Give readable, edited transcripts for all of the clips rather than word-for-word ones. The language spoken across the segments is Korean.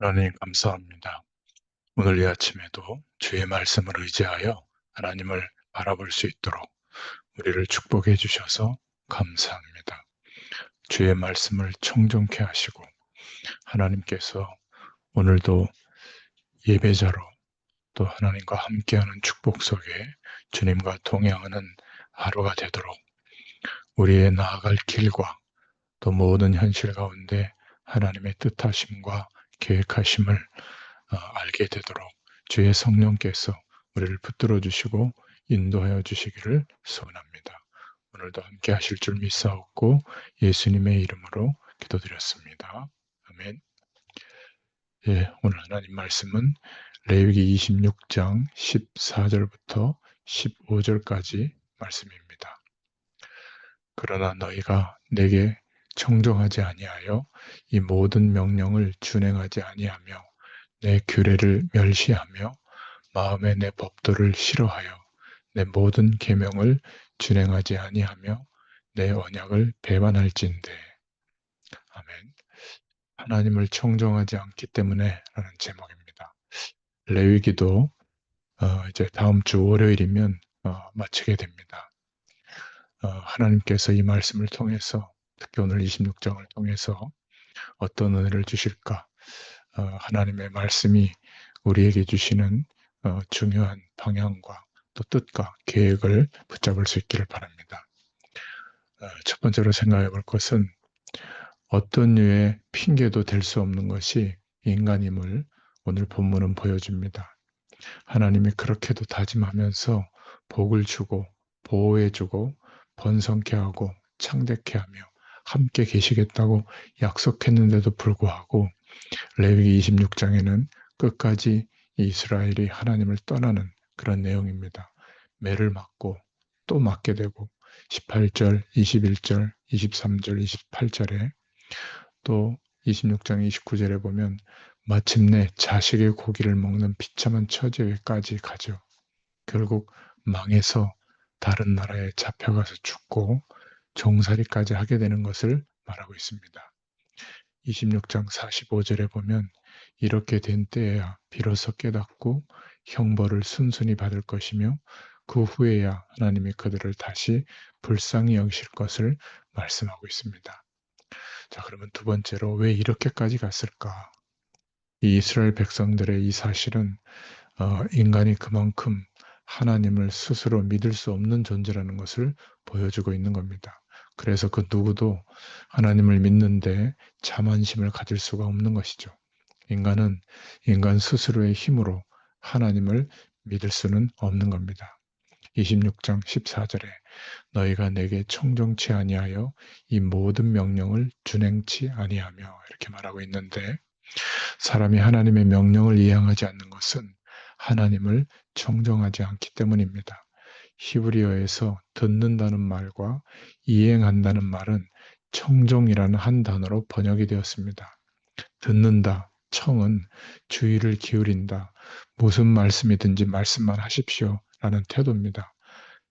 하나님 감사합니다. 오늘 이 아침에도 주의 말씀을 의지하여 하나님을 바라볼 수 있도록 우리를 축복해 주셔서 감사합니다. 주의 말씀을 청정케 하시고 하나님께서 오늘도 예배자로 또 하나님과 함께하는 축복 속에 주님과 동행하는 하루가 되도록 우리의 나아갈 길과 또 모든 현실 가운데 하나님의 뜻하심과 계획하심을 알게 되도록 주의 성령께서 우리를 붙들어 주시고 인도하여 주시기를 소원합니다. 오늘도 함께 하실 줄 믿사옵고 예수님의 이름으로 기도드렸습니다. 아멘. 예, 오늘 하나님 말씀은 레위기 26장 14절부터 15절까지 말씀입니다. 그러나 너희가 내게 청정하지 아니하여 이 모든 명령을 준행하지 아니하며 내 규례를 멸시하며 마음에 내 법도를 싫어하여 내 모든 계명을 준행하지 아니하며 내 언약을 배반할진대. 아멘. 하나님을 청정하지 않기 때문에 라는 제목입니다. 레위기도 이제 다음 주 월요일이면 마치게 됩니다. 하나님께서 이 말씀을 통해서 특히 오늘 26장을 통해서 어떤 은혜를 주실까? 하나님의 말씀이 우리에게 주시는 중요한 방향과 또 뜻과 계획을 붙잡을 수 있기를 바랍니다. 첫 번째로 생각해 볼 것은 어떤 류의 핑계도 될 수 없는 것이 인간임을 오늘 본문은 보여줍니다. 하나님이 그렇게도 다짐하면서 복을 주고 보호해 주고 번성케 하고 창대케 하며 함께 계시겠다고 약속했는데도 불구하고 레위기 26장에는 끝까지 이스라엘이 하나님을 떠나는 그런 내용입니다. 매를 맞고 또 맞게 되고 18절, 21절, 23절, 28절에 또 26장 29절에 보면 마침내 자식의 고기를 먹는 비참한 처지에까지 가죠. 결국 망해서 다른 나라에 잡혀가서 죽고 종살이까지 하게 되는 것을 말하고 있습니다. 26장 45절에 보면 이렇게 된 때에야 비로소 깨닫고 형벌을 순순히 받을 것이며 그 후에야 하나님이 그들을 다시 불쌍히 여기실 것을 말씀하고 있습니다. 자, 그러면 두 번째로 왜 이렇게까지 갔을까? 이 이스라엘 백성들의 이 사실은 인간이 그만큼 하나님을 스스로 믿을 수 없는 존재라는 것을 보여주고 있는 겁니다. 그래서 그 누구도 하나님을 믿는데 자만심을 가질 수가 없는 것이죠. 인간은 인간 스스로의 힘으로 하나님을 믿을 수는 없는 겁니다. 26장 14절에 너희가 내게 청정치 아니하여 이 모든 명령을 준행치 아니하며 이렇게 말하고 있는데 사람이 하나님의 명령을 이행하지 않는 것은 하나님을 청정하지 않기 때문입니다. 히브리어에서 듣는다는 말과 이행한다는 말은 청종이라는 한 단어로 번역이 되었습니다. 듣는다, 청은 주의를 기울인다, 무슨 말씀이든지 말씀만 하십시오 라는 태도입니다.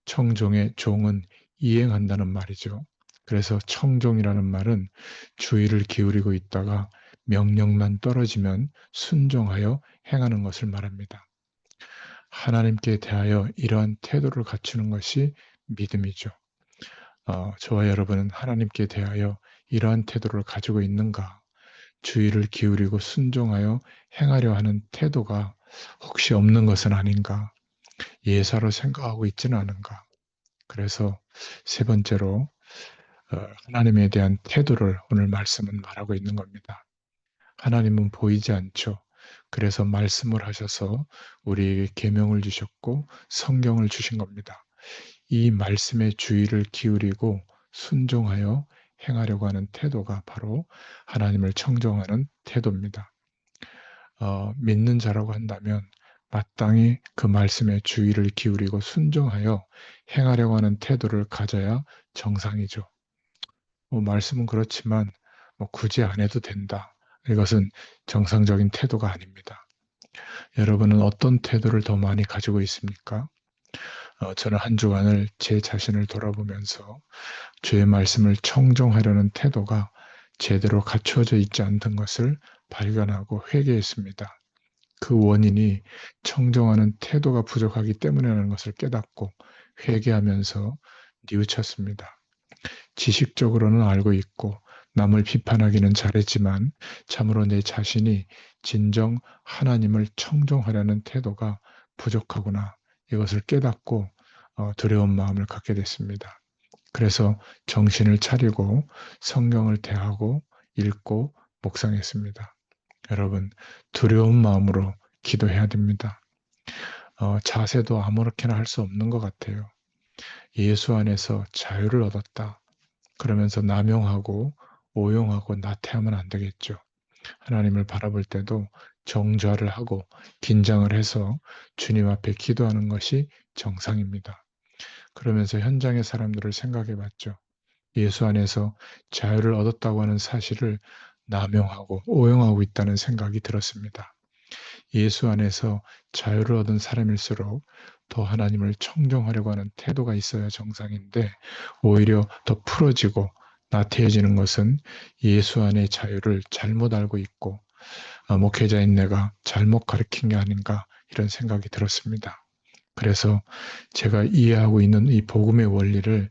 청종의 종은 이행한다는 말이죠. 그래서 청종이라는 말은 주의를 기울이고 있다가 명령만 떨어지면 순종하여 행하는 것을 말합니다. 하나님께 대하여 이러한 태도를 갖추는 것이 믿음이죠. 저와 여러분은 하나님께 대하여 이러한 태도를 가지고 있는가? 주의를 기울이고 순종하여 행하려 하는 태도가 혹시 없는 것은 아닌가? 예사로 생각하고 있지는 않은가? 그래서 세 번째로 하나님에 대한 태도를 오늘 말씀은 말하고 있는 겁니다. 하나님은 보이지 않죠. 그래서 말씀을 하셔서 우리에게 계명을 주셨고 성경을 주신 겁니다. 이 말씀에 주의를 기울이고 순종하여 행하려고 하는 태도가 바로 하나님을 청정하는 태도입니다. 믿는 자라고 한다면 마땅히 그 말씀에 주의를 기울이고 순종하여 행하려고 하는 태도를 가져야 정상이죠. 말씀은 그렇지만 굳이 안 해도 된다. 이것은 정상적인 태도가 아닙니다. 여러분은 어떤 태도를 더 많이 가지고 있습니까? 저는 한 주간을 제 자신을 돌아보면서 주의 말씀을 청종하려는 태도가 제대로 갖추어져 있지 않던 것을 발견하고 회개했습니다. 그 원인이 청정하는 태도가 부족하기 때문이라는 것을 깨닫고 회개하면서 뉘우쳤습니다. 지식적으로는 알고 있고 남을 비판하기는 잘했지만 참으로 내 자신이 진정 하나님을 청종하려는 태도가 부족하구나. 이것을 깨닫고 두려운 마음을 갖게 됐습니다. 그래서 정신을 차리고 성경을 대하고 읽고 묵상했습니다. 여러분, 두려운 마음으로 기도해야 됩니다. 자세도 아무렇게나 할 수 없는 것 같아요. 예수 안에서 자유를 얻었다. 그러면서 남용하고 오용하고 나태하면 안 되겠죠. 하나님을 바라볼 때도 정좌를 하고 긴장을 해서 주님 앞에 기도하는 것이 정상입니다. 그러면서 현장의 사람들을 생각해 봤죠. 예수 안에서 자유를 얻었다고 하는 사실을 남용하고 오용하고 있다는 생각이 들었습니다. 예수 안에서 자유를 얻은 사람일수록 더 하나님을 청종하려고 하는 태도가 있어야 정상인데 오히려 더 풀어지고 나태해지는 것은 예수 안의 자유를 잘못 알고 있고 목회자인 내가 잘못 가르친 게 아닌가 이런 생각이 들었습니다. 그래서 제가 이해하고 있는 이 복음의 원리를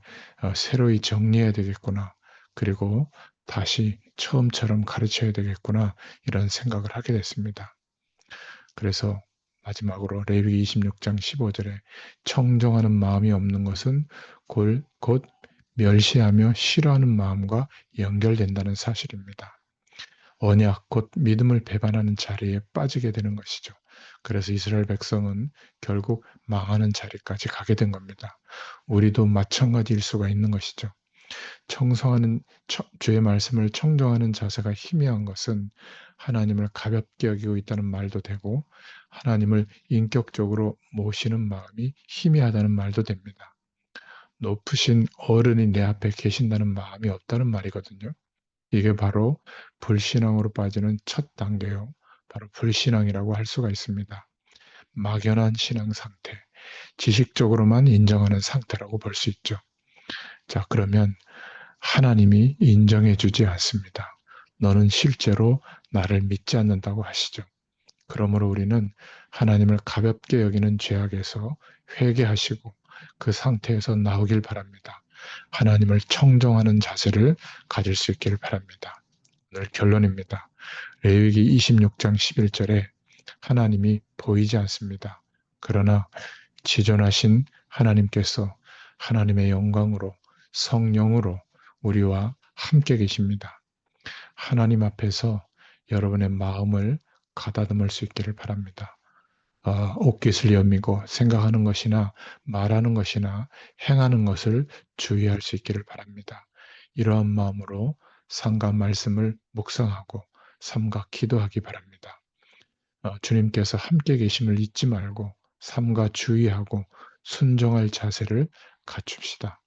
새로이 정리해야 되겠구나. 그리고 다시 처음처럼 가르쳐야 되겠구나. 이런 생각을 하게 됐습니다. 그래서 마지막으로 레위기 26장 15절에 청정하는 마음이 없는 것은 곧 멸시하며 싫어하는 마음과 연결된다는 사실입니다. 언약, 곧 믿음을 배반하는 자리에 빠지게 되는 것이죠. 그래서 이스라엘 백성은 결국 망하는 자리까지 가게 된 겁니다. 우리도 마찬가지일 수가 있는 것이죠. 주의 말씀을 청정하는 자세가 희미한 것은 하나님을 가볍게 여기고 있다는 말도 되고 하나님을 인격적으로 모시는 마음이 희미하다는 말도 됩니다. 높으신 어른이 내 앞에 계신다는 마음이 없다는 말이거든요. 이게 바로 불신앙으로 빠지는 첫 단계요. 바로 불신앙이라고 할 수가 있습니다. 막연한 신앙 상태, 지식적으로만 인정하는 상태라고 볼 수 있죠. 자, 그러면 하나님이 인정해 주지 않습니다. 너는 실제로 나를 믿지 않는다고 하시죠. 그러므로 우리는 하나님을 가볍게 여기는 죄악에서 회개하시고 그 상태에서 나오길 바랍니다. 하나님을 청정하는 자세를 가질 수 있기를 바랍니다. 오늘 결론입니다. 레위기 26장 11절에 하나님이 보이지 않습니다. 그러나 지존하신 하나님께서 하나님의 영광으로 성령으로 우리와 함께 계십니다. 하나님 앞에서 여러분의 마음을 가다듬을 수 있기를 바랍니다. 옷깃을 여미고 생각하는 것이나 말하는 것이나 행하는 것을 주의할 수 있기를 바랍니다. 이러한 마음으로 상과 말씀을 묵상하고 삼가 기도하기 바랍니다. 주님께서 함께 계심을 잊지 말고 삼가 주의하고 순종할 자세를 갖춥시다.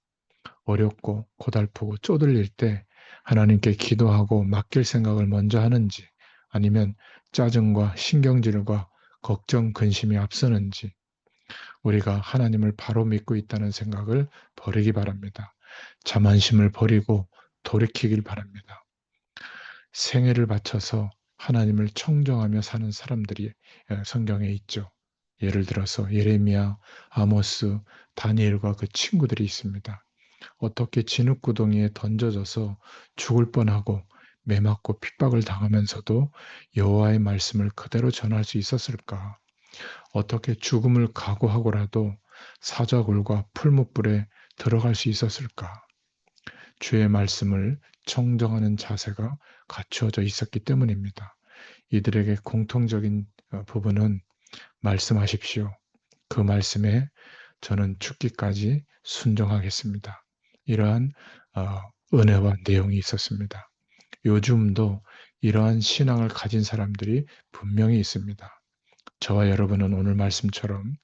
어렵고 고달프고 쪼들릴 때 하나님께 기도하고 맡길 생각을 먼저 하는지 아니면 짜증과 신경질과 걱정, 근심이 앞서는지 우리가 하나님을 바로 믿고 있다는 생각을 버리기 바랍니다. 자만심을 버리고 돌이키길 바랍니다. 생애를 바쳐서 하나님을 청정하며 사는 사람들이 성경에 있죠. 예를 들어서 예레미야, 아모스, 다니엘과 그 친구들이 있습니다. 어떻게 진흙구덩이에 던져져서 죽을 뻔하고 매맞고 핍박을 당하면서도 여호와의 말씀을 그대로 전할 수 있었을까? 어떻게 죽음을 각오하고라도 사자굴과 풀무불에 들어갈 수 있었을까? 주의 말씀을 청정하는 자세가 갖추어져 있었기 때문입니다. 이들에게 공통적인 부분은 말씀하십시오. 그 말씀에 저는 죽기까지 순종하겠습니다. 이러한 은혜와 내용이 있었습니다. 요즘도 이러한 신앙을 가진 사람들이 분명히 있습니다. 저와 여러분은 오늘 말씀처럼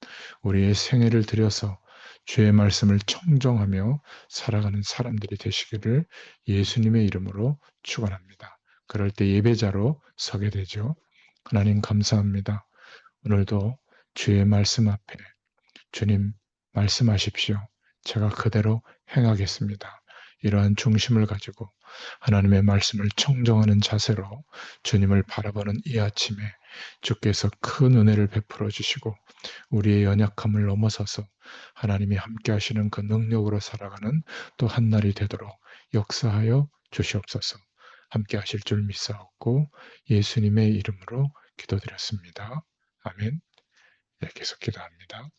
우리의 생애를 들여서 주의 말씀을 청정하며 살아가는 사람들이 되시기를 예수님의 이름으로 축원합니다. 그럴 때 예배자로 서게 되죠. 하나님 감사합니다. 오늘도 주의 말씀 앞에 주님 말씀하십시오. 제가 그대로 행하겠습니다. 이러한 중심을 가지고 하나님의 말씀을 청정하는 자세로 주님을 바라보는 이 아침에 주께서 큰 은혜를 베풀어 주시고 우리의 연약함을 넘어서서 하나님이 함께 하시는 그 능력으로 살아가는 또 한날이 되도록 역사하여 주시옵소서. 함께 하실 줄 믿사옵고 예수님의 이름으로 기도드렸습니다. 아멘. 네, 계속 기도합니다.